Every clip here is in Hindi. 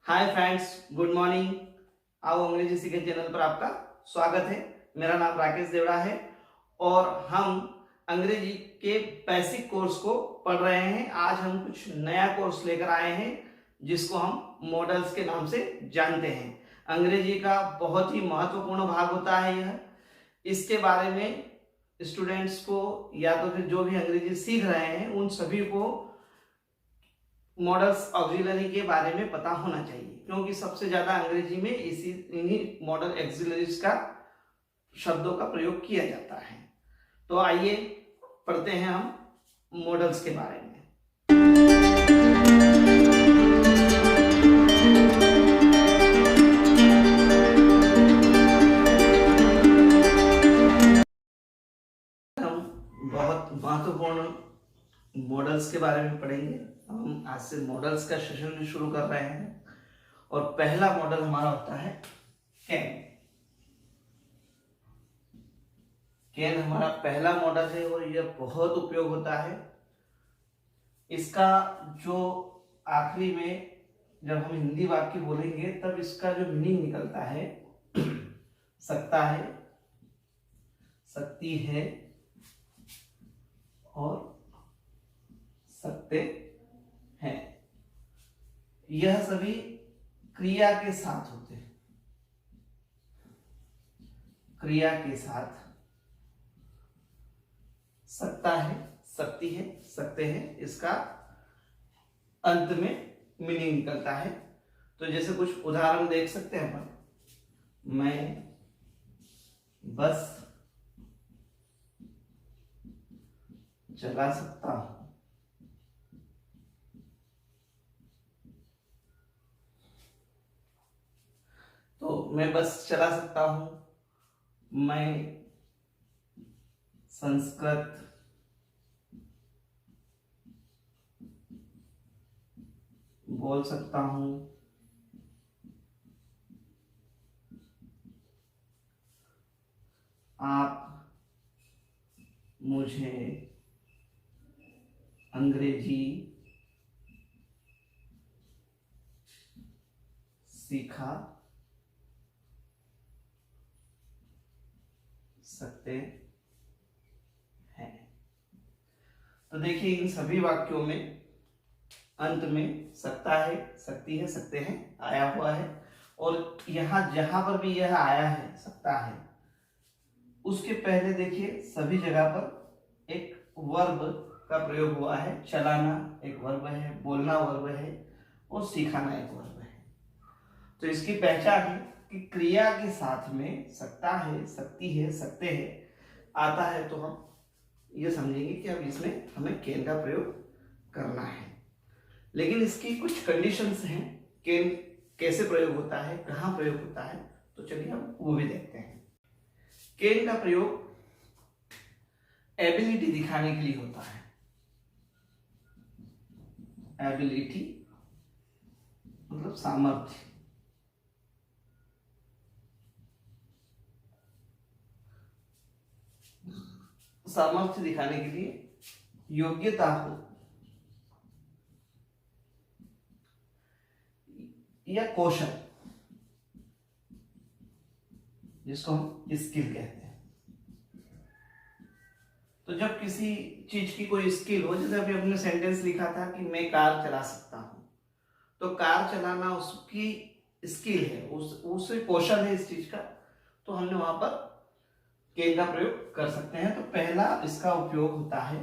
Hi friends, good morning. आओ अंग्रेजी सीखे चैनल पर आपका स्वागत है। मेरा नाम राकेश देवड़ा है और हम अंग्रेजी के बेसिक कोर्स को पढ़ रहे हैं। आज हम कुछ नया कोर्स लेकर आए हैं जिसको हम मॉडल्स के नाम से जानते हैं। अंग्रेजी का बहुत ही महत्वपूर्ण भाग होता है यह। इसके बारे में स्टूडेंट्स को या तो फिर जो भी अंग्रेजी सीख रहे हैं उन सभी को मॉडल्स ऑक्सिलरी के बारे में पता होना चाहिए, क्योंकि सबसे ज्यादा अंग्रेजी में इन्हीं मॉडल ऑक्सिलरीज का शब्दों का प्रयोग किया जाता है। तो आइए पढ़ते हैं हम मॉडल्स के बारे में। हम बहुत महत्वपूर्ण मॉडल्स के बारे में पढ़ेंगे। हम आज से मॉडल्स का सेशन शुरू कर रहे हैं और पहला मॉडल हमारा होता है कैन। कैन हमारा पहला मॉडल है और यह बहुत उपयोग होता है। इसका जो आखिरी में जब हम हिंदी वाक्य बोलेंगे तब इसका जो मीनिंग निकलता है सकता है, सकती है और सकते हैं, यह सभी क्रिया के साथ होते हैं। क्रिया के साथ सकता है, सकती है, सकते हैं, इसका अंत में मीनिंग निकलता है। तो जैसे कुछ उदाहरण देख सकते हैं अपन। मैं बस चला सकता हूं। तो मैं बस चला सकता हूं। मैं संस्कृत बोल सकता हूं। आप मुझे अंग्रेजी सिखा सकते हैं। तो देखिए इन सभी वाक्यों में अंत में सकता है, सकती है, सकते हैं आया हुआ है और यहां जहां पर भी यह आया है सकता है उसके पहले देखिए सभी जगह पर एक वर्ब का प्रयोग हुआ है। चलाना एक वर्ब है, बोलना वर्ब है और सिखाना एक वर्ब है। तो इसकी पहचान है कि क्रिया के साथ में सकता है, सकती है, सकते हैं आता है तो हम ये समझेंगे कि अब इसमें हमें कैन का प्रयोग करना है। लेकिन इसकी कुछ कंडीशंस हैं। कैन कैसे प्रयोग होता है, कहाँ प्रयोग होता है, तो चलिए हम वो भी देखते हैं। कैन का प्रयोग एबिलिटी दिखाने के लिए होता है। एबिलिटी मतलब सामर्थ्य। सामर्थ्य दिखाने के लिए, योग्यता हो या कौशल, जिसको हम स्किल कहते हैं। तो जब किसी चीज की कोई स्किल हो, जैसे अभी हमने सेंटेंस लिखा था कि मैं कार चला सकता हूं, तो कार चलाना उसकी स्किल है, उसे कौशल है इस चीज का, तो हमने वहां पर कैन का प्रयोग कर सकते हैं। तो पहला इसका उपयोग होता है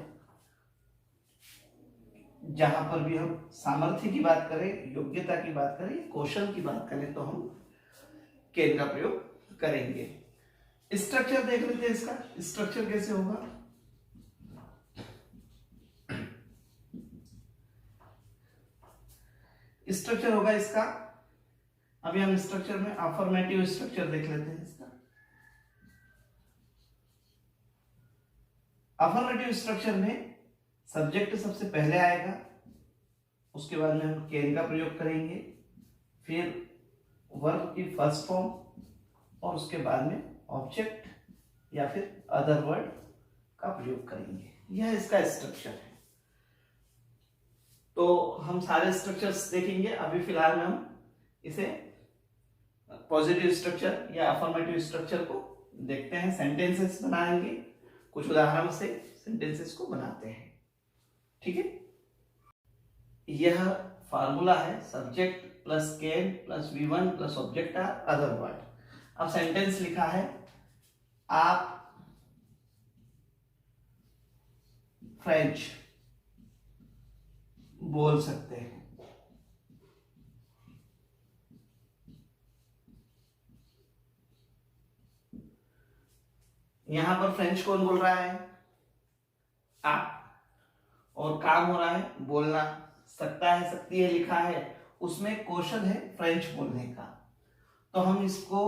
जहां पर भी हम सामर्थ्य की बात करें, योग्यता की बात करें, कौशल की बात करें तो हम कैन का प्रयोग करेंगे। स्ट्रक्चर देख लेते हैं। इसका स्ट्रक्चर कैसे होगा। स्ट्रक्चर होगा इसका, अभी हम स्ट्रक्चर में अफर्मेटिव स्ट्रक्चर देख लेते हैं। इसका अफर्मेटिव स्ट्रक्चर में सब्जेक्ट सबसे पहले आएगा, उसके बाद में हम कैन का प्रयोग करेंगे, फिर वर्ब की फर्स्ट फॉर्म और उसके बाद में ऑब्जेक्ट या फिर अदर वर्ड का प्रयोग करेंगे। यह इसका स्ट्रक्चर है। तो हम सारे स्ट्रक्चर्स देखेंगे। अभी फिलहाल में हम इसे पॉजिटिव स्ट्रक्चर या अफर्मेटिव स्ट्रक्चर को देखते हैं, सेंटेंसेस बनाएंगे, कुछ उदाहरणों से सेंटेंसेस को बनाते हैं। ठीक है, यह फार्मूला है subject plus can plus V1 plus object or other word. अब सेंटेंस लिखा है, आप फ्रेंच बोल सकते हैं। यहां पर फ्रेंच कौन बोल रहा है? आप। और काम हो रहा है बोलना, सकता है सकती है लिखा है, उसमें क्वेश्चन है फ्रेंच बोलने का। तो हम इसको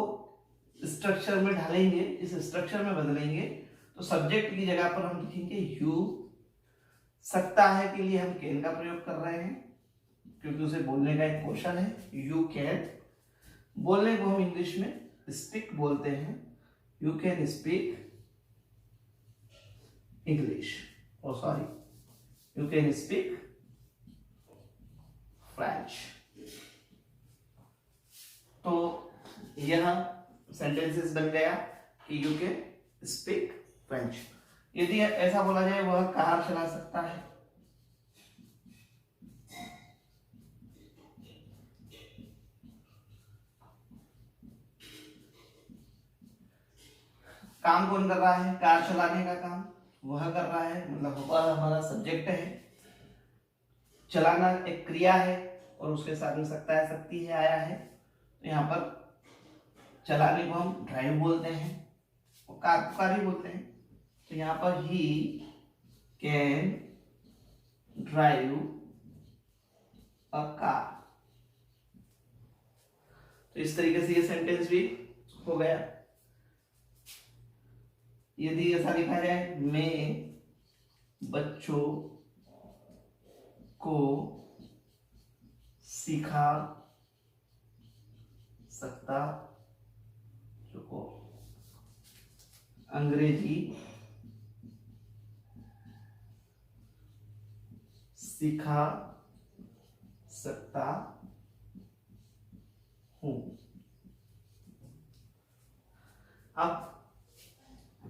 स्ट्रक्चर में ढालेंगे, इस स्ट्रक्चर में बदलेंगे। तो सब्जेक्ट की जगह पर हम लिखेंगे यू, सकता है के लिए हम कैन का प्रयोग कर रहे हैं क्योंकि उसे बोलने का एक क्वेश्चन है, यू कैन। बोलने को हम इंग्लिश में स्पीक बोलते हैं, you can speak English, oh sorry, you can speak French. तो यह सेंटेंसेस बन गया कि यू कैन स्पीक फ्रेंच। यदि ऐसा बोला जाए वह कार चला सकता है, काम कौन कर रहा है? कार चलाने का काम वह कर रहा है, मतलब वह हमारा सब्जेक्ट है। चलाना एक क्रिया है और उसके साथ में सकता है सकती है आया है। तो यहाँ पर चलाने को हम ड्राइव बोलते हैं और कार को कार ही बोलते हैं। तो यहाँ पर he can drive a car. तो इस तरीके से ये सेंटेंस भी हो गया। यदि ऐसा लिखा जाए, मैं बच्चों को सिखा सकता को अंग्रेजी सिखा सकता हूं। अब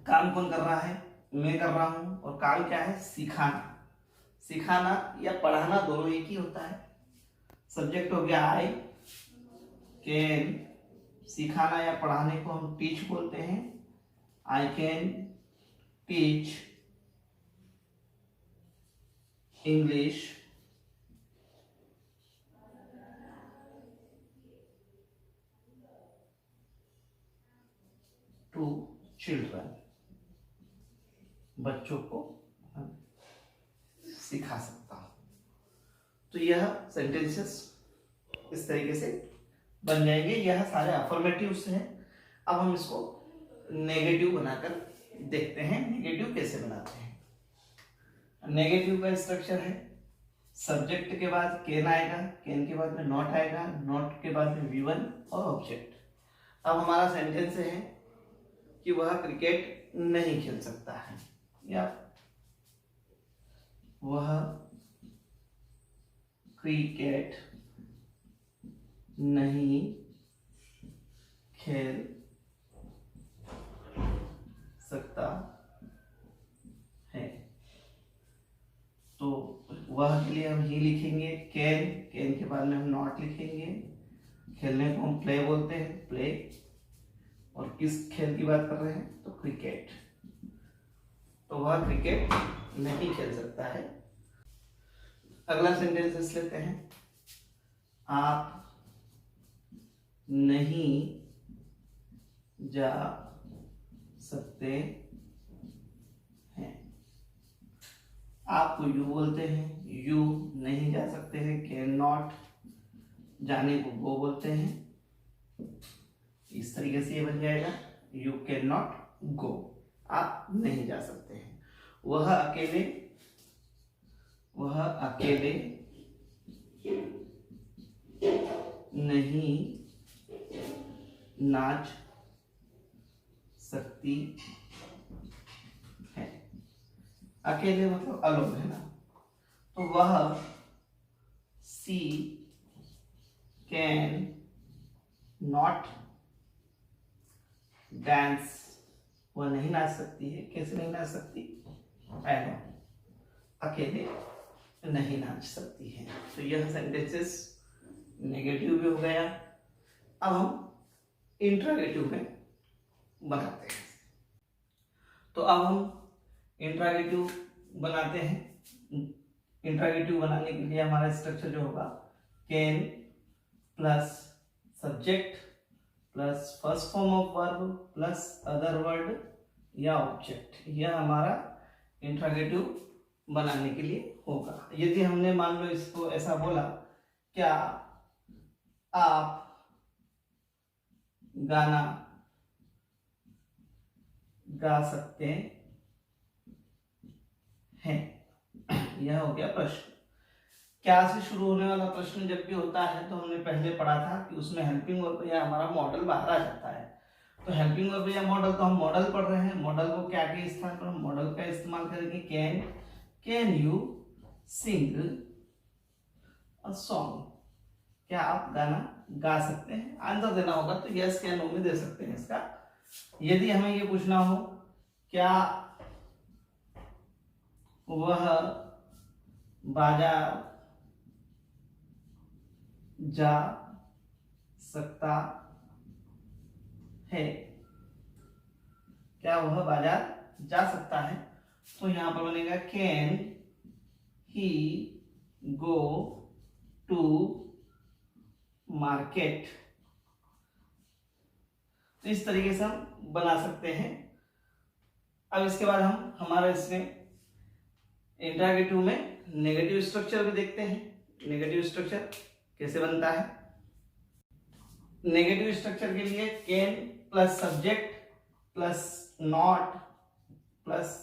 काम कौन कर रहा है? मैं कर रहा हूं। और काम क्या है? सिखाना। सिखाना या पढ़ाना दोनों एक ही होता है। सब्जेक्ट हो गया आई कैन, सिखाना या पढ़ाने को हम टीच बोलते हैं, I can teach English to children. बच्चों को सिखा सकता हूं। तो यह सेंटेंसेस इस तरीके से बन जाएंगे। यह सारे अफर्मेटिव्स हैं। अब हम इसको नेगेटिव बनाकर देखते हैं, नेगेटिव कैसे बनाते हैं। नेगेटिव का स्ट्रक्चर है, सब्जेक्ट के बाद कैन आएगा, कैन के बाद में नॉट आएगा, नॉट के बाद में V1 और ऑब्जेक्ट। अब हमारा सेंटेंस है कि वह क्रिकेट नहीं खेल सकता है, या वह क्रिकेट नहीं खेल सकता है। तो वह के लिए हम ही लिखेंगे, कैन, कैन के बाद में हम नॉट लिखेंगे। खेलने को हम प्ले बोलते हैं, प्ले। और किस खेल की बात कर रहे हैं? तो क्रिकेट। तो वह क्रिकेट नहीं खेल सकता है। अगला सेंटेंस लेते हैं, आप नहीं जा सकते हैं। आप को यू बोलते हैं, यू नहीं जा सकते हैं, कैन नॉट, जाने को गो बोलते हैं। इस तरीके से ये बन जाएगा, यू कैन नॉट गो, आप नहीं जा सकते हैं। वह अकेले नहीं नाच सकती है। अकेले मतलब अलोन है ना। तो वह सी कैन नॉट डांस, वह नहीं नाच सकती है। कैसे नहीं नाच सकती? एलोन, अकेले नहीं नाच सकती है। तो यह सेंटेंसेस नेगेटिव भी हो गया। अब हम इंट्रोगेटिव में बनाते हैं। तो अब हम इंट्रोगेटिव बनाते हैं। इंट्रोगेटिव बनाने के लिए हमारा स्ट्रक्चर जो होगा, can plus subject plus first form of verb plus other word या ऑब्जेक्ट, यह हमारा इंट्रोगेटिव बनाने के लिए होगा। यदि हमने मान लो इसको ऐसा बोला, क्या आप गाना गा सकते हैं, यह हो गया प्रश्न। क्या से शुरू होने वाला प्रश्न जब भी होता है तो हमने पहले पढ़ा था कि उसमें हेल्पिंग वर्ब या हमारा मॉडल बाहर आ जाता है। तो हेल्पिंग वर्ब या मॉडल, तो हम मॉडल पढ़ रहे हैं। मॉडल को क्या के स्थान पर हम मॉडल का इस्तेमाल करेंगे? Can you sing a song, क्या आप गाना गा सकते हैं? आंसर देना होगा तो यस या नो में दे सकते हैं इसका। यदि हमें ये पूछना हो क्या वह बाजार जा सकता है, क्या वह बाजार जा सकता है, तो यहां पर बनेगा can he go to market. तो इस तरीके से हम बना सकते हैं। अब इसके बाद हम हमारा इसमें इंट्रोगेटिव में नेगेटिव स्ट्रक्चर भी देखते हैं। नेगेटिव स्ट्रक्चर कैसे बनता है? नेगेटिव स्ट्रक्चर के लिए can plus subject plus not plus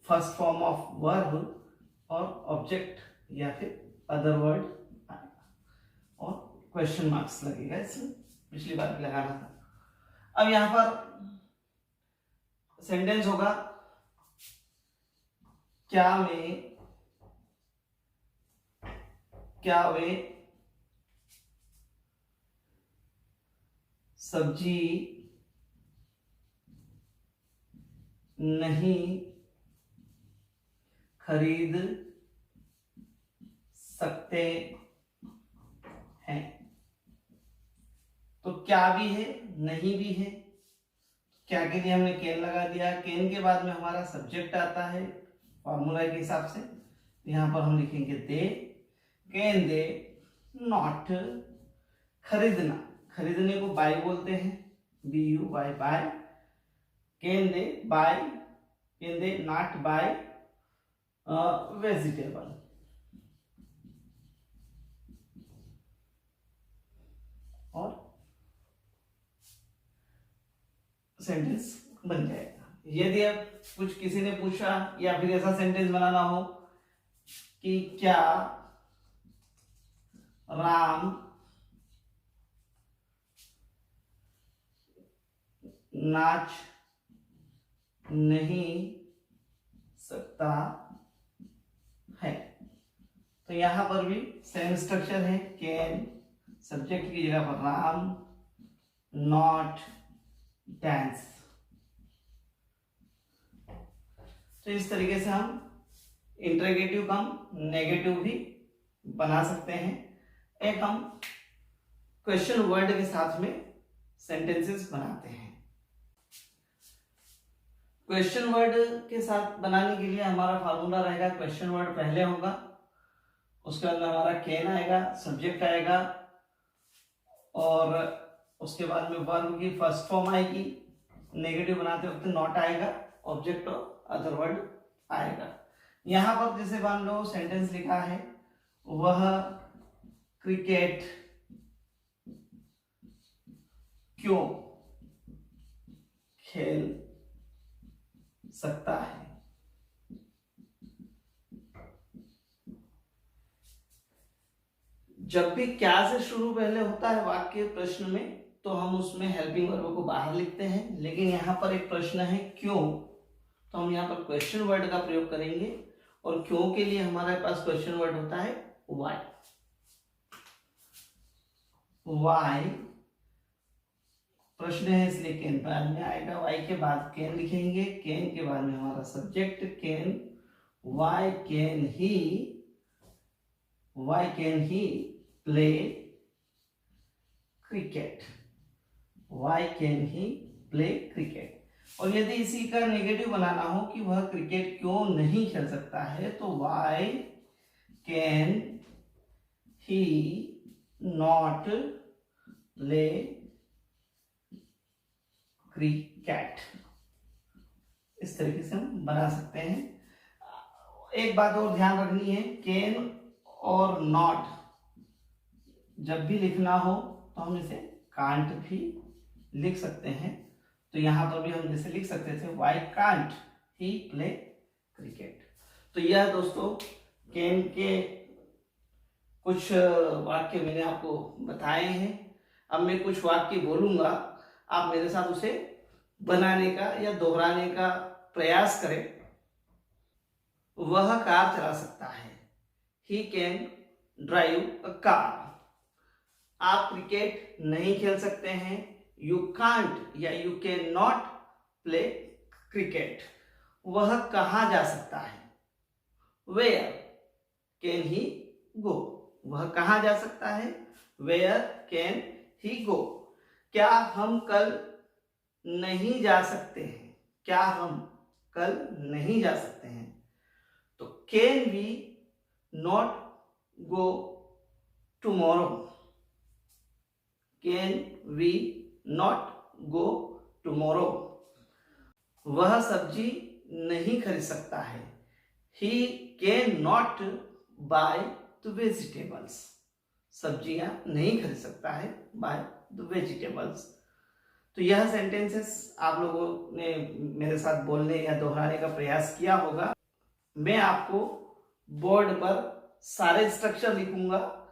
first form of verb और ऑब्जेक्ट या फिर अदर वर्ड और क्वेश्चन मार्क्स लगेगा इसमें, पिछली बार भी लगाना था। अब यहां पर सेंटेंस होगा, क्या वे सब्जी नहीं खरीद सकते हैं? तो क्या भी है, नहीं भी है। क्या के लिए हमने कैन लगा दिया। कैन के बाद में हमारा सब्जेक्ट आता है फॉर्मूला के हिसाब से। यहां पर हम लिखेंगे दे, कैन दे नॉट खरीदना, खरीदने को बाय बोलते हैं, BU buy. Can they buy, can they not buy vegetable. और सेंटेंस बन जाएगा। यदि अब कुछ किसी ने पूछा या फिर ऐसा सेंटेंस बनाना हो कि क्या राम नाच नहीं सकता है, तो यहां पर भी सेम स्ट्रक्चर है। कैन सब्जेक्ट की जगह पर राम, नॉट डांस। तो इस तरीके से हम इंट्रोगेटिव का नेगेटिव भी बना सकते हैं। एक हम क्वेश्चन वर्ड के साथ में सेंटेंसेस बनाते हैं। क्वेश्चन वर्ड के साथ बनाने के लिए हमारा फार्मूला रहेगा, क्वेश्चन वर्ड पहले होगा, उसके बाद हमारा कैन आएगा, सब्जेक्ट आएगा और उसके बाद में वर्ब की फर्स्ट फॉर्म आएगी, नेगेटिव बनाते वक्त नॉट आएगा, ऑब्जेक्ट और अदर वर्ड आएगा। यहां पर जैसे मान लो सेंटेंस लिखा है, वह क्रिकेट क्यों खेल सकता है? जब भी क्या से शुरू पहले होता है वाक्य प्रश्न में, तो हम उसमें हेल्पिंग वर्ब को बाहर लिखते हैं। लेकिन यहां पर एक प्रश्न है क्यों, तो हम यहां पर क्वेश्चन वर्ड का प्रयोग करेंगे। और क्यों के लिए हमारे पास क्वेश्चन वर्ड होता है वाई। वाई प्रश्न है इसलिए कैन बाद में आएगा, वाई के बाद कैन लिखेंगे, कैन के बाद में हमारा subject can, why can he play cricket, why can he play cricket. और यदि इसी का नेगेटिव बनाना हो कि वह क्रिकेट क्यों नहीं खेल सकता है, तो why can he not play cricket, इस तरीके से हम बना सकते हैं। एक बात और ध्यान रखनी है, कैन और नॉट जब भी लिखना हो तो हम इसे कांट भी लिख सकते हैं। तो यहां पर भी हम जैसे लिख सकते थे why can't he play cricket. तो यह दोस्तों कैन के कुछ वाक्य मैंने आपको बताए हैं। अब मैं कुछ वाक्य बोलूंगा, आप मेरे साथ उसे बनाने का या दोहराने का प्रयास करें। वह कार चला सकता है, he can drive a car. आप क्रिकेट नहीं खेल सकते हैं, यू कांट या you can not play cricket. वह कहाँ जा सकता है, वेयर कैन ही गो। वह कहाँ जा सकता है, वेयर कैन ही गो। क्या हम कल नहीं जा सकते हैं, क्या हम कल नहीं जा सकते हैं। तो can we not go tomorrow, can we not go tomorrow. वह सब्जी नहीं खरीद सकता है, he can not buy the vegetables. सब्जियां नहीं खरीद सकता है, बाय द वेजिटेबल्स। तो यह सेंटेंसेस आप लोगों ने मेरे साथ बोलने या दोहराने का प्रयास किया होगा। मैं आपको बोर्ड पर सारे स्ट्रक्चर लिखूंगा,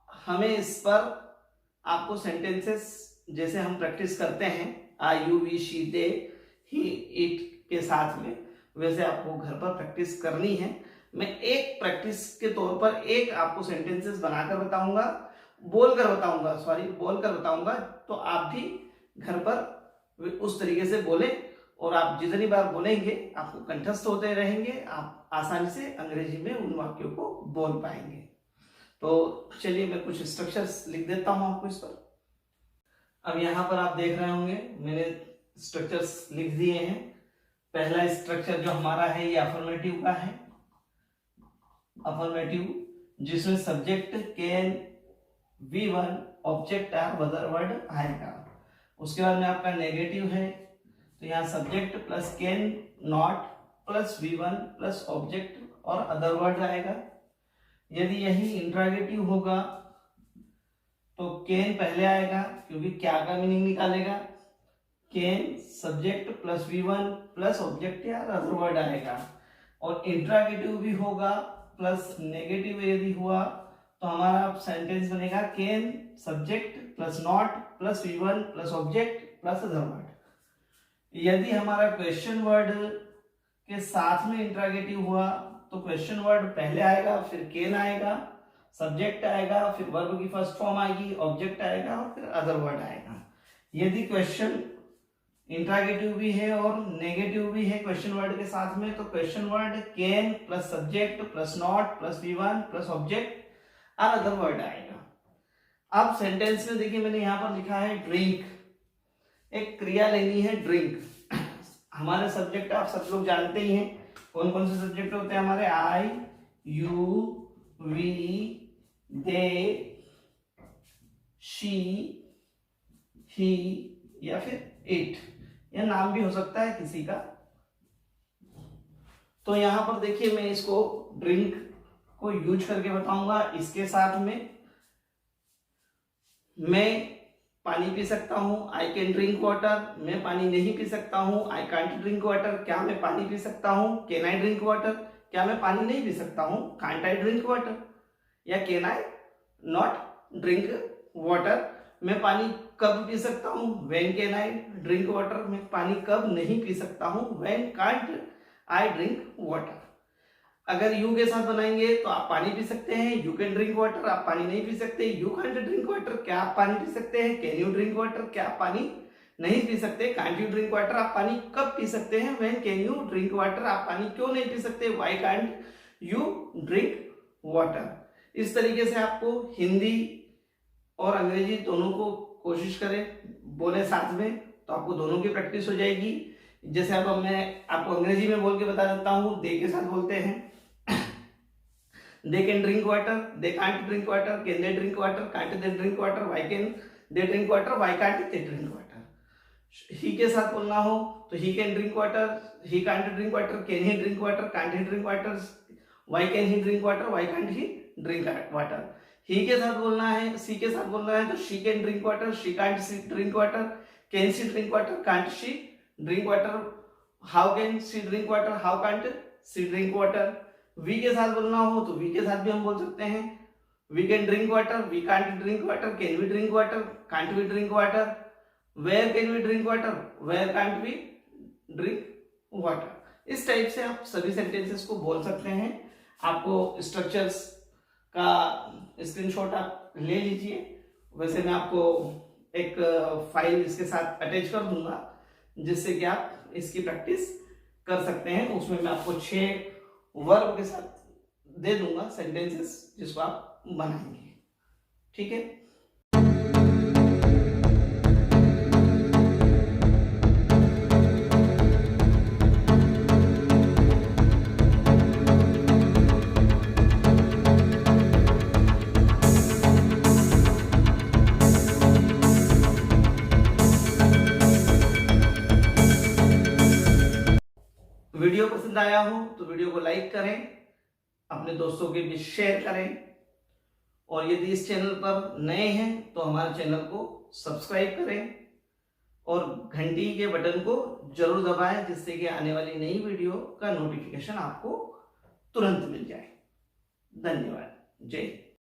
हमें इस पर आपको सेंटेंसेस जैसे हम प्रैक्टिस करते हैं I you we she they he it के साथ में, वैसे आपको घर पर प्रैक्टिस करनी है। मैं एक प्रैक्टिस के तौर पर एक आपको सेंटेंसेस बनाकर बताऊंगा, बोलकर बताऊंगा, तो आप भी घर पर उस तरीके से बोले, और आप जितनी बार बोलेंगे आपको कंठस्थ होते रहेंगे, आप आसानी से अंग्रेजी में उन वाक्यों को बोल पाएंगे। तो चलिए मैं कुछ स्ट्रक्चर्स लिख देता हूं आपको इस पर। अब यहां पर आप देख रहे होंगे मैंने स्ट्रक्चर्स लिख दिए हैं। पहला स्ट्रक्चर जो हमारा है ये अफर्मेटिव का है, अफर्मेटिव जिसमें subject can V1 object or other word आएगा। उसके बाद में आपका नेगेटिव है, तो यहाँ subject plus can not plus V1 plus object और अदर वर्ड आएगा। यदि यही इंट्रोगेटिव होगा तो कैन पहले आएगा, क्योंकि क्या का मीनिंग निकालेगा, can subject plus V1 plus object या अदर वर्ड आएगा। और इंट्रोगेटिव भी होगा प्लस नेगेटिव यदि हुआ तो हमारा सेंटेंस बनेगा can subject plus not plus V1 plus object plus other word. यदि हमारा क्वेश्चन वर्ड के साथ में इंट्रोगेटिव हुआ तो क्वेश्चन वर्ड पहले आएगा, फिर कैन आएगा, सब्जेक्ट आएगा, फिर वर्ब की फर्स्ट फॉर्म आएगी, ऑब्जेक्ट आएगा और फिर अदर वर्ड आएगा। यदि क्वेश्चन इंट्रोगेटिव भी है और नेगेटिव भी है क्वेश्चन वर्ड के साथ में, तो question word can plus subject plus not plus V1 plus object और अदर वर्ड आएगा। अब सेंटेंस में देखिए मैंने यहां पर लिखा है ड्रिंक, एक क्रिया लेनी है ड्रिंक। हमारे सब्जेक्ट आप सब लोग जानते ही हैं, कौन कौन से सब्जेक्ट होते हैं हमारे, I you we they she he या फिर इट, यह नाम भी हो सकता है किसी का। तो यहां पर देखिए मैं इसको ड्रिंक को यूज करके बताऊंगा। इसके साथ में मैं पानी पी सकता हूं, आई कैन ड्रिंक वाटर। मैं पानी नहीं पी सकता हूं, आई कांट ड्रिंक वाटर। क्या मैं पानी पी सकता हूं, कैन आई ड्रिंक वाटर। क्या मैं पानी नहीं पी सकता हूं, कांट आई ड्रिंक वाटर। या can I not drink water. मैं पानी कब पी सकता हूं, when can I drink water. मैं पानी कब नहीं पी सकता हूं, when can't I drink water. अगर यू के साथ बनाएंगे तो आप पानी पी सकते हैं, यू कैन ड्रिंक वाटर। आप पानी नहीं पी सकते, यू कांट ड्रिंक वाटर। क्या आप पानी पी सकते हैं, कैन यू ड्रिंक वाटर। क्या आप पानी नहीं पी सकते। कांट यू ड्रिंक वाटर, आप पानी कब पी सकते हैं? When can you drink water, आप पानी क्यों नहीं पी सकते? Why can't you drink water. इस तरीके से आपको हिंदी और अंग्रेजी दोनों को कोशिश करें बोले साथ में, तो आपको दोनों की प्रैक्टिस हो जाएगी। जैसे अब मैं आपको अंग्रेजी में बोल के बता देता हूँ, दे के साथ बोलते हैं। They can drink water, they can't drink water, can they drink water, can't they drink water, why can they drink water, why can't they drink water. He के साथ बोलना हो तो he can drink water, he can't drink water, can he drink water, can't he drink water, why can he drink water, why can't he drink water. He के साथ बोलना है, सी के साथ बोलना है तो she can drink water, she can't she drink water, can she drink water, can't she drink water, how can she drink water, how can't she drink water. We के साथ बोलना हो तो वी के साथ भी हम बोल सकते हैं, we can drink water, we can't drink water, can we drink water, can't we drink water, where can we drink water, where can't we drink water. इस टाइप से आप सभी सेंटेंसेस को बोल सकते हैं। आपको स्ट्रक्चर्स का स्क्रीनशॉट आप ले लीजिए। वैसे मैं आपको एक फाइल इसके साथ अटैच कर दूंगा, जिससे कि आप इसकी प्रैक्टिस कर सकते हैं। उसमें मैं आपको 6 वर्ब के साथ दे दूंगा सेंटेंसेस, जिसको आप बनाएंगे। ठीक है। वीडियो पसंद आया हो तो वीडियो को लाइक करें, अपने दोस्तों के बीच शेयर करें, और यदि इस चैनल पर नए हैं तो हमारे चैनल को सब्सक्राइब करें और घंटी के बटन को जरूर दबाएं, जिससे कि आने वाली नई वीडियो का नोटिफिकेशन आपको तुरंत मिल जाए। धन्यवाद। जय हिंद।